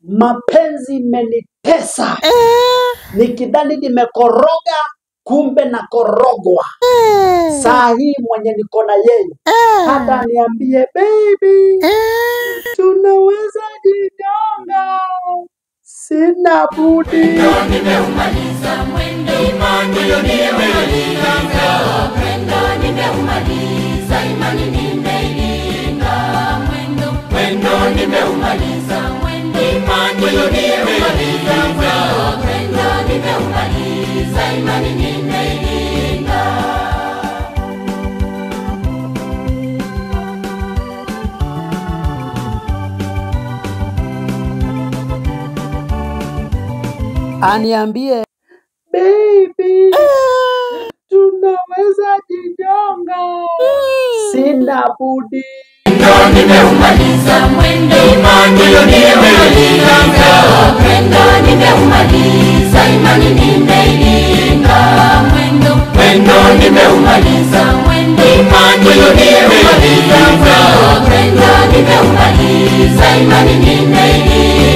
Mapenzi imenitesa. Nikidhani nimekoroga, kumbe na korogwa. Saa hii mwenye niko na yeye hata niambie baby, tunaweza jinyonga, sina budi. Nimeumaliza mwendo, imani nimeumaliza mwendo, nimeumaliza imani nimeilinda mwendo, nimeumaliza mwendo, imani nimeumaliza mwendo, nimeumaliza imani nimeilinda. Aniambie baby, tunaweza jinyonga, sina budi. Mwendo nimeumaliza mwendo, imani nimeumaliza mwendo, nimeumaliza imani nimeilinda mwendo, nimeumaliza mwendo, imani nimeumaliza mwendo, nimeumaliza imani nimeilinda.